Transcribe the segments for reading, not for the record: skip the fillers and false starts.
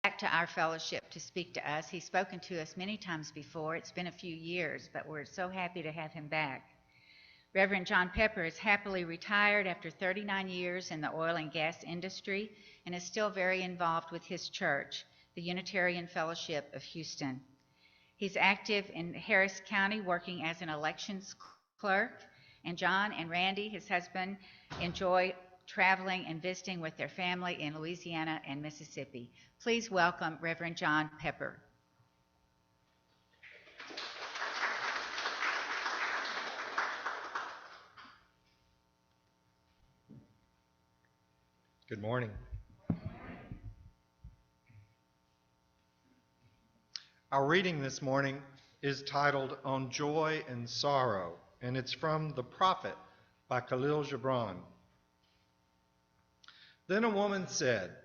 Back to our fellowship to speak to us. He's spoken to us many times before. It's been a few years, but we're so happy to have him back. Reverend John Pepper is happily retired after 39 years in the oil and gas industry and is still very involved with his church, the Unitarian Fellowship of Houston. He's active in Harris County working as an elections clerk, and John and Randy, his husband, enjoy traveling and visiting with their family in Louisiana and Mississippi. Please welcome Reverend John Pepper. Good morning. Our reading this morning is titled On Joy and Sorrow, and it's from The Prophet by Khalil Gibran. Then a woman said,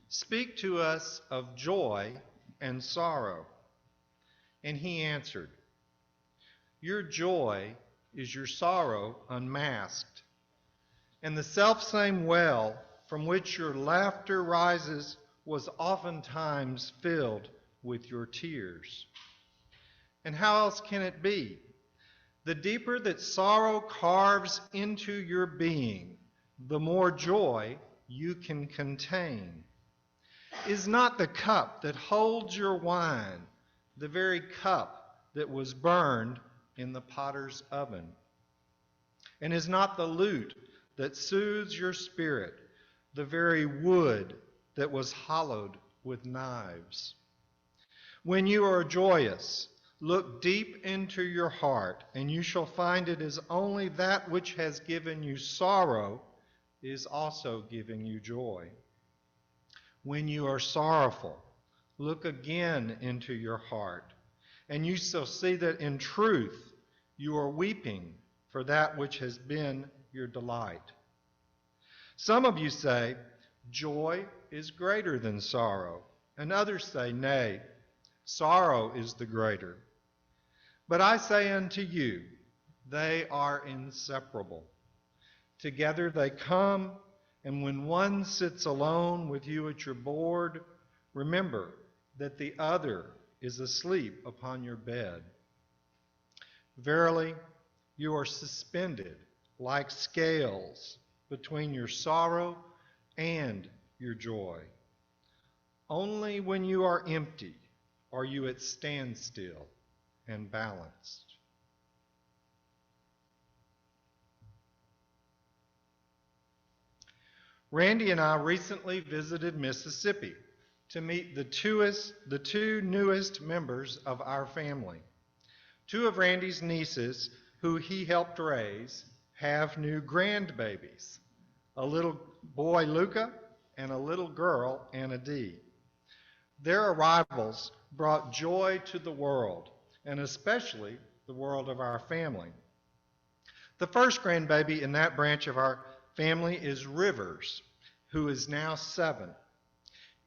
"Speak to us of joy and sorrow." And he answered, "Your joy is your sorrow unmasked, and the selfsame well from which your laughter rises was oftentimes filled with your tears. And how else can it be? The deeper that sorrow carves into your being, the more joy you can contain. Is not the cup that holds your wine the very cup that was burned in the potter's oven? And is not the lute that soothes your spirit the very wood that was hollowed with knives? When you are joyous, look deep into your heart, and you shall find it is only that which has given you sorrow is also giving you joy. When you are sorrowful, look again into your heart, and you shall see that in truth you are weeping for that which has been your delight. Some of you say, joy is greater than sorrow, and others say, nay, sorrow is the greater. But I say unto you, they are inseparable. Together they come, and when one sits alone with you at your board, remember that the other is asleep upon your bed. Verily, you are suspended like scales between your sorrow and your joy. Only when you are empty are you at standstill and balanced. Randy and I recently visited Mississippi to meet the two newest members of our family. Two of Randy's nieces, who he helped raise, have new grandbabies, a little boy, Luca, and a little girl, Anna D. Their arrivals brought joy to the world, and especially the world of our family. The first grandbaby in that branch of our family is Rivers, who is now 7.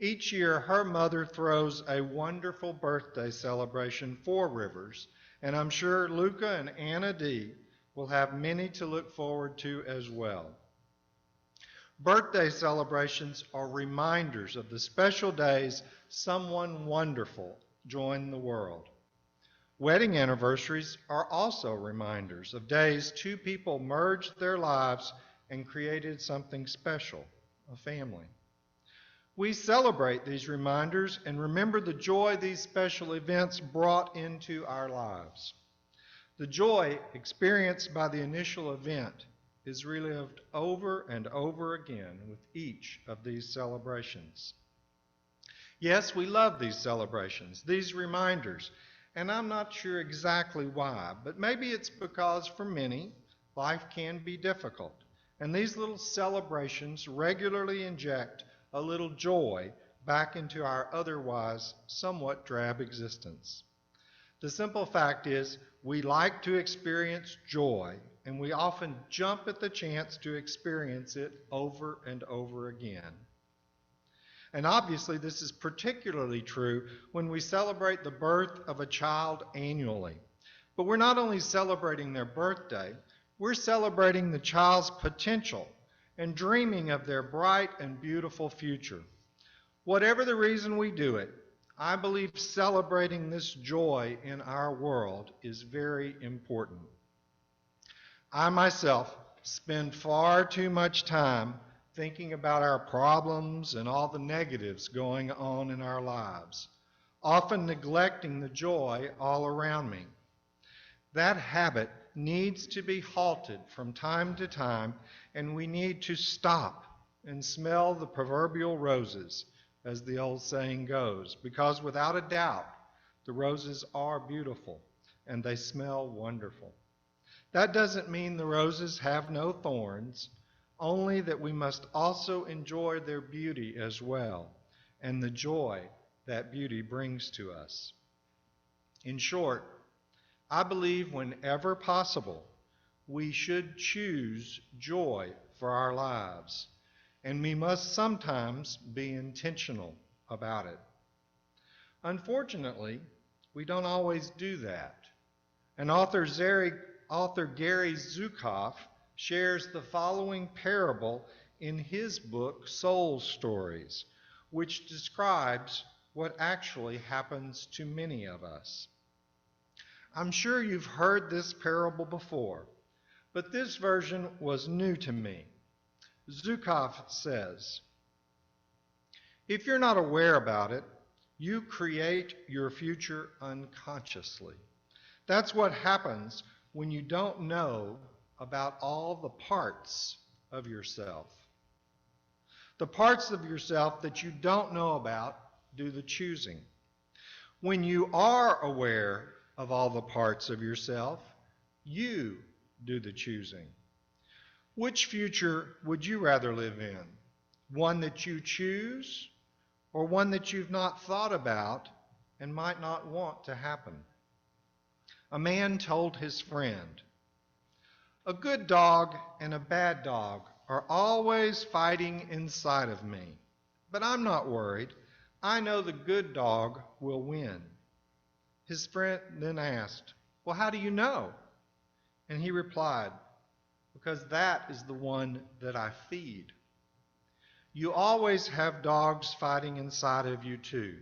Each year, her mother throws a wonderful birthday celebration for Rivers, and I'm sure Luca and Anna D. will have many to look forward to as well. Birthday celebrations are reminders of the special days someone wonderful joined the world. Wedding anniversaries are also reminders of days two people merged their lives and created something special, a family. We celebrate these reminders and remember the joy these special events brought into our lives. The joy experienced by the initial event is relived over and over again with each of these celebrations. Yes, we love these celebrations, these reminders, and I'm not sure exactly why, but maybe it's because for many, life can be difficult, and these little celebrations regularly inject a little joy back into our otherwise somewhat drab existence. The simple fact is, we like to experience joy, and we often jump at the chance to experience it over and over again. And obviously, this is particularly true when we celebrate the birth of a child annually. But we're not only celebrating their birthday, we're celebrating the child's potential and dreaming of their bright and beautiful future. Whatever the reason we do it, I believe celebrating this joy in our world is very important. I myself spend far too much time thinking about our problems and all the negatives going on in our lives, often neglecting the joy all around me. That habit needs to be halted from time to time, and we need to stop and smell the proverbial roses, as the old saying goes, because without a doubt, the roses are beautiful and they smell wonderful. That doesn't mean the roses have no thorns, only that we must also enjoy their beauty as well, and the joy that beauty brings to us. In short, I believe whenever possible, we should choose joy for our lives, and we must sometimes be intentional about it. Unfortunately, we don't always do that. And author Gary Zukav shares the following parable in his book, Soul Stories, which describes what actually happens to many of us. I'm sure you've heard this parable before, but this version was new to me. Zukav says, if you're not aware about it, you create your future unconsciously. That's what happens when you don't know about all the parts of yourself. The parts of yourself that you don't know about do the choosing. When you are aware of all the parts of yourself, you do the choosing. Which future would you rather live in? One that you choose, or one that you've not thought about and might not want to happen? A man told his friend, a good dog and a bad dog are always fighting inside of me, but I'm not worried. I know the good dog will win. His friend then asked, well, how do you know? And he replied, because that is the one that I feed. You always have dogs fighting inside of you too.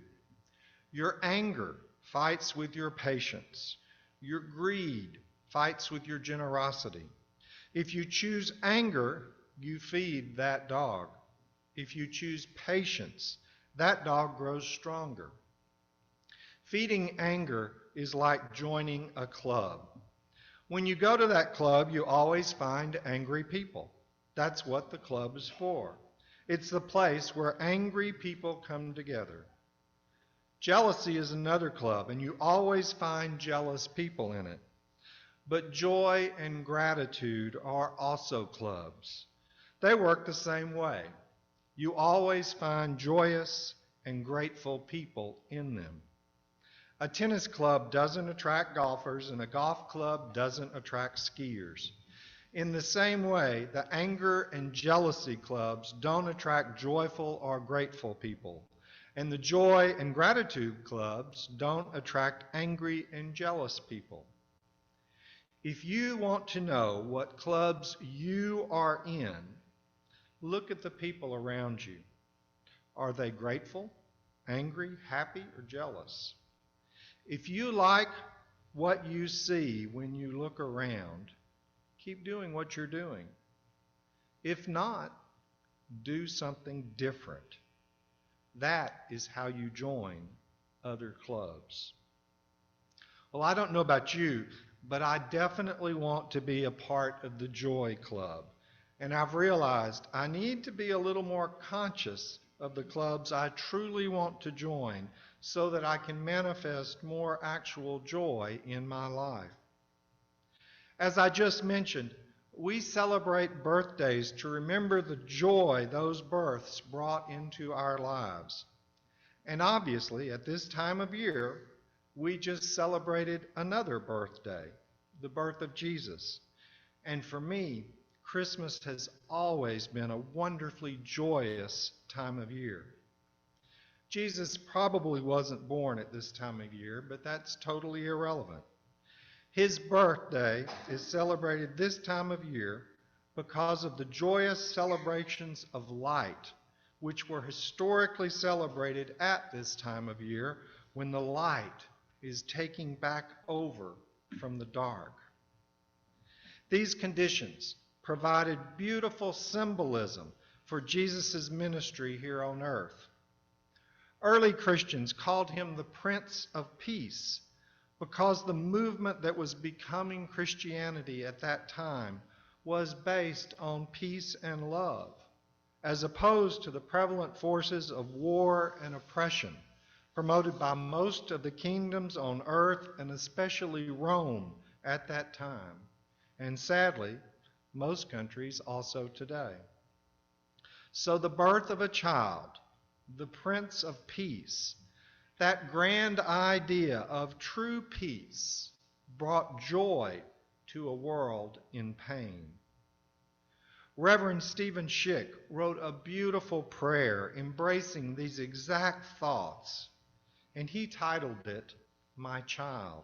Your anger fights with your patience. Your greed fights with your generosity. If you choose anger, you feed that dog. If you choose patience, that dog grows stronger. Feeding anger is like joining a club. When you go to that club, you always find angry people. That's what the club is for. It's the place where angry people come together. Jealousy is another club, and you always find jealous people in it. But joy and gratitude are also clubs. They work the same way. You always find joyous and grateful people in them. A tennis club doesn't attract golfers, and a golf club doesn't attract skiers. In the same way, the anger and jealousy clubs don't attract joyful or grateful people, and the joy and gratitude clubs don't attract angry and jealous people. If you want to know what clubs you are in, look at the people around you. Are they grateful, angry, happy, or jealous? If you like what you see when you look around, keep doing what you're doing. If not, do something different. That is how you join other clubs. Well, I don't know about you, but I definitely want to be a part of the Joy Club. And I've realized I need to be a little more conscious of the clubs I truly want to join so that I can manifest more actual joy in my life. As I just mentioned, we celebrate birthdays to remember the joy those births brought into our lives. And obviously, at this time of year, we just celebrated another birthday, the birth of Jesus. And for me, Christmas has always been a wonderfully joyous time of year. Jesus probably wasn't born at this time of year, but that's totally irrelevant. His birthday is celebrated this time of year because of the joyous celebrations of light which were historically celebrated at this time of year when the light is taking back over from the dark. These conditions provided beautiful symbolism for Jesus' ministry here on earth. Early Christians called him the Prince of Peace because the movement that was becoming Christianity at that time was based on peace and love, as opposed to the prevalent forces of war and oppression promoted by most of the kingdoms on earth, and especially Rome at that time, and sadly, most countries also today. So the birth of a child, the Prince of Peace, that grand idea of true peace, brought joy to a world in pain. Reverend Stephen Schick wrote a beautiful prayer embracing these exact thoughts, and he titled it, My Child.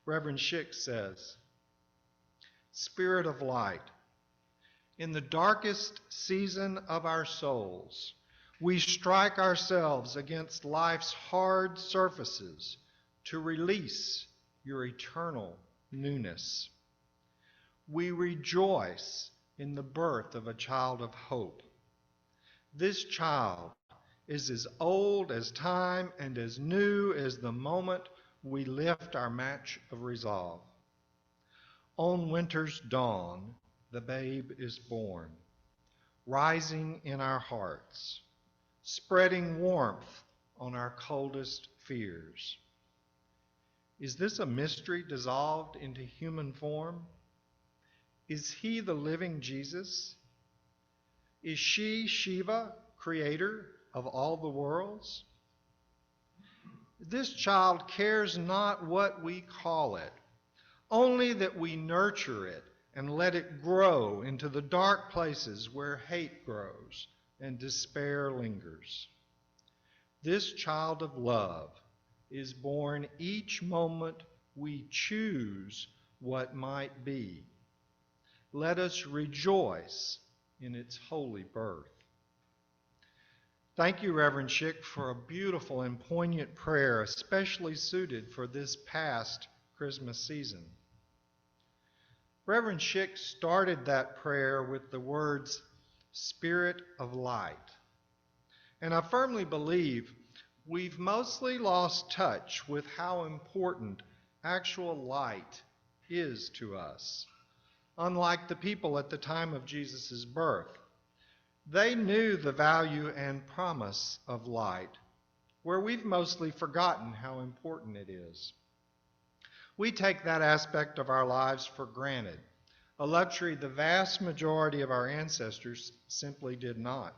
Reverend Schick says, Spirit of light, in the darkest season of our souls, we strike ourselves against life's hard surfaces to release your eternal newness. We rejoice in the birth of a child of hope. This child is as old as time and as new as the moment we lift our match of resolve. On winter's dawn, the babe is born, rising in our hearts, spreading warmth on our coldest fears. Is this a mystery dissolved into human form? Is he the living Jesus? Is she Shiva, creator of all the worlds? This child cares not what we call it, only that we nurture it and let it grow into the dark places where hate grows and despair lingers. This child of love is born each moment we choose what might be. Let us rejoice in its holy birth. Thank you, Reverend Schick, for a beautiful and poignant prayer, especially suited for this past Christmas season. Reverend Schick started that prayer with the words, Spirit of light. And I firmly believe we've mostly lost touch with how important actual light is to us. Unlike the people at the time of Jesus' birth, they knew the value and promise of light, where we've mostly forgotten how important it is. We take that aspect of our lives for granted, a luxury the vast majority of our ancestors simply did not.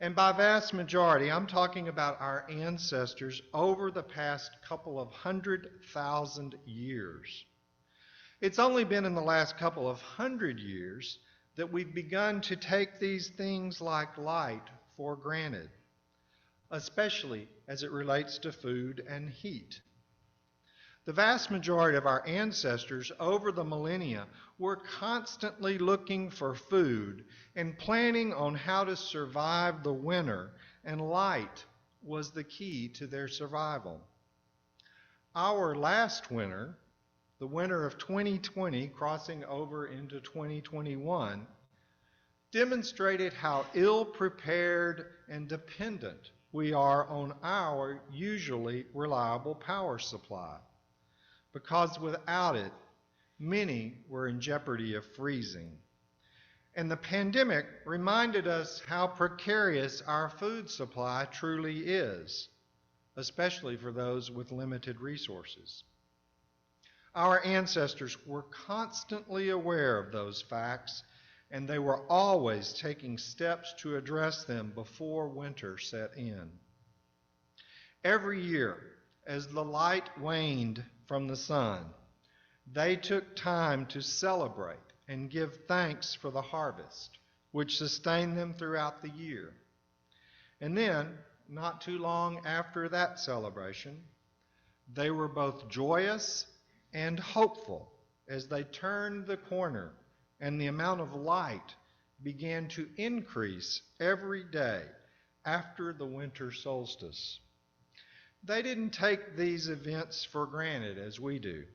And by vast majority, I'm talking about our ancestors over the past couple of 100,000 years. It's only been in the last couple of 100 years that we've begun to take these things like light for granted, especially as it relates to food and heat. The vast majority of our ancestors over the millennia were constantly looking for food and planning on how to survive the winter, and light was the key to their survival. Our last winter, the winter of 2020 crossing over into 2021, demonstrated how ill-prepared and dependent we are on our usually reliable power supply, because without it, many were in jeopardy of freezing. And the pandemic reminded us how precarious our food supply truly is, especially for those with limited resources. Our ancestors were constantly aware of those facts, and they were always taking steps to address them before winter set in. Every year, as the light waned from the sun, they took time to celebrate and give thanks for the harvest, which sustained them throughout the year. And then, not too long after that celebration, they were both joyous and hopeful as they turned the corner and the amount of light began to increase every day after the winter solstice. They didn't take these events for granted as we do.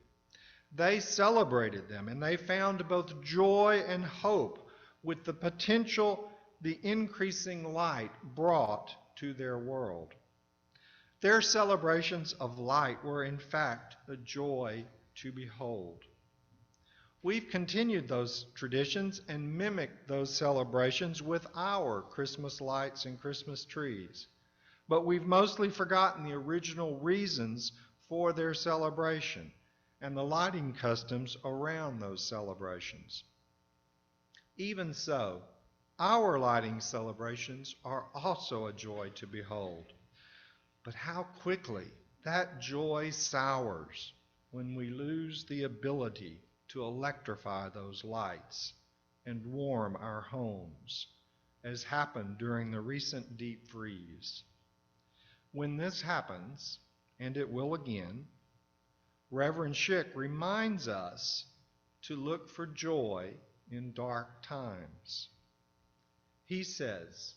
They celebrated them, and they found both joy and hope with the potential the increasing light brought to their world. Their celebrations of light were in fact a joy to behold. We've continued those traditions and mimicked those celebrations with our Christmas lights and Christmas trees. But we've mostly forgotten the original reasons for their celebration and the lighting customs around those celebrations. Even so, our lighting celebrations are also a joy to behold. But how quickly that joy sours when we lose the ability to electrify those lights and warm our homes, as happened during the recent deep freeze. When this happens, and it will again, Reverend Schick reminds us to look for joy in dark times. He says,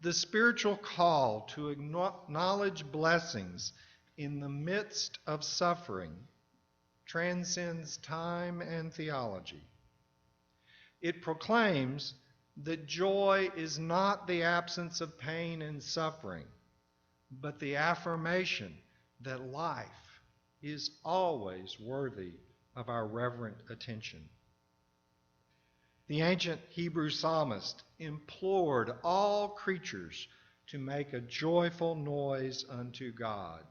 "The spiritual call to acknowledge blessings in the midst of suffering transcends time and theology. It proclaims that joy is not the absence of pain and suffering, but the affirmation that life is always worthy of our reverent attention." The ancient Hebrew psalmist implored all creatures to make a joyful noise unto God.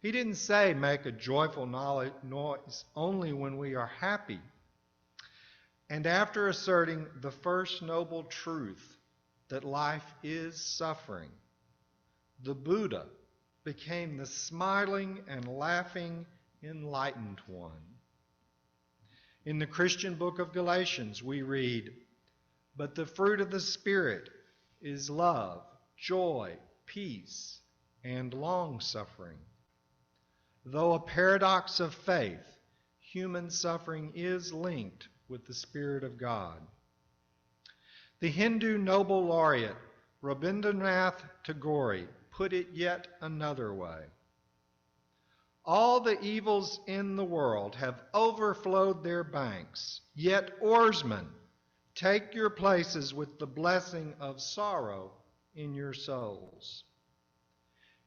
He didn't say make a joyful noise only when we are happy. And after asserting the first noble truth that life is suffering, the Buddha became the smiling and laughing enlightened one. In the Christian book of Galatians, we read, "But the fruit of the Spirit is love, joy, peace, and long-suffering." Though a paradox of faith, human suffering is linked with the Spirit of God. The Hindu Nobel laureate Rabindranath Tagore put it yet another way. "All the evils in the world have overflowed their banks, yet oarsmen, take your places with the blessing of sorrow in your souls."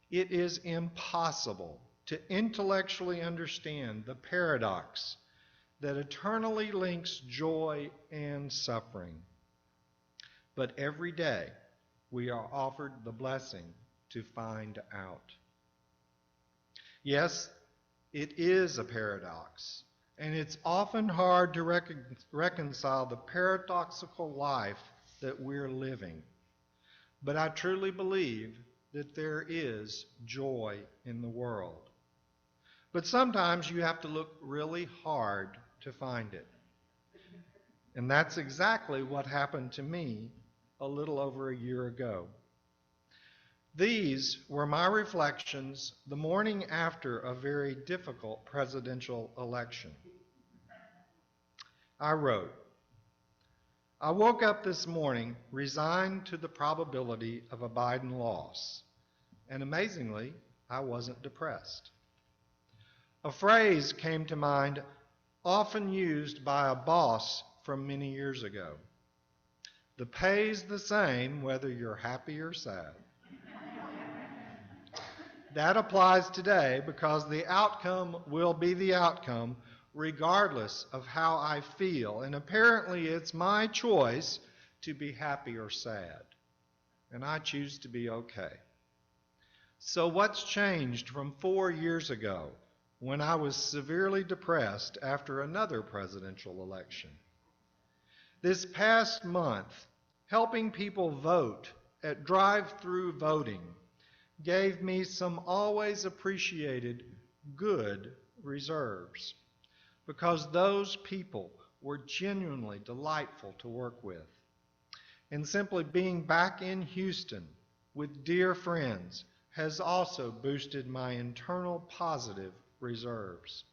It is impossible to intellectually understand the paradox that eternally links joy and suffering. But every day we are offered the blessing to find out. Yes, it is a paradox, and it's often hard to reconcile the paradoxical life that we're living. But I truly believe that there is joy in the world. But sometimes you have to look really hard to find it. And that's exactly what happened to me a little over a year ago. These were my reflections the morning after a very difficult presidential election. I wrote, "I woke up this morning resigned to the probability of a Biden loss, and amazingly, I wasn't depressed. A phrase came to mind often used by a boss from many years ago. The pay's the same whether you're happy or sad. That applies today because the outcome will be the outcome regardless of how I feel, and apparently it's my choice to be happy or sad, and I choose to be okay. So what's changed from 4 years ago when I was severely depressed after another presidential election? This past month, helping people vote at drive-through voting gave me some always appreciated good reserves, because those people were genuinely delightful to work with. And simply being back in Houston with dear friends has also boosted my internal positive reserves.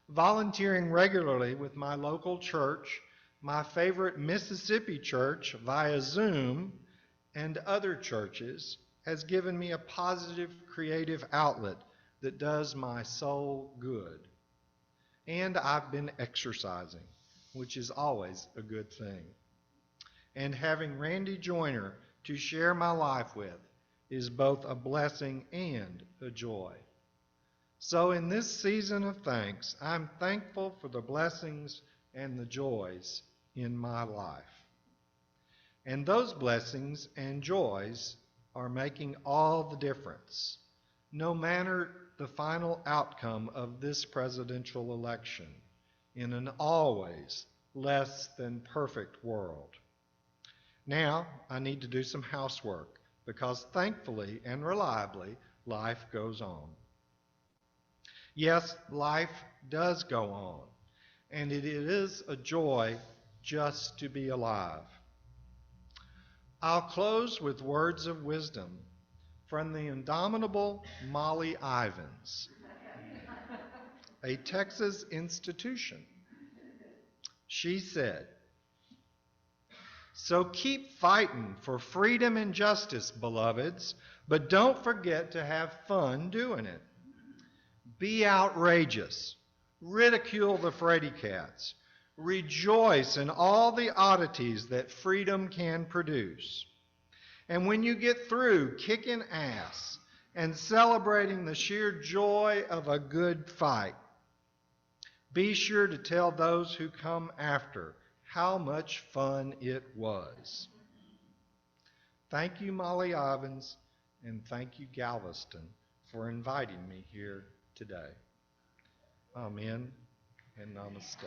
Volunteering regularly with my local church my favorite Mississippi church via Zoom, and other churches has given me a positive creative outlet that does my soul good. And I've been exercising, which is always a good thing. And having Randy Joyner to share my life with is both a blessing and a joy. So in this season of thanks, I'm thankful for the blessings and the joys in my life. And those blessings and joys are making all the difference, no matter the final outcome of this presidential election, in an always less than perfect world. Now, I need to do some housework, because thankfully and reliably, life goes on. Yes, life does go on, and it is a joy just to be alive. I'll close with words of wisdom from the indomitable Molly Ivins, a Texas institution. She said, "So keep fighting for freedom and justice, beloveds, but don't forget to have fun doing it. Be outrageous, ridicule the fraidy cats, rejoice in all the oddities that freedom can produce. And when you get through kicking ass and celebrating the sheer joy of a good fight, be sure to tell those who come after how much fun it was." Thank you, Molly Ivins, and thank you, Galveston, for inviting me here today. Amen and namaste.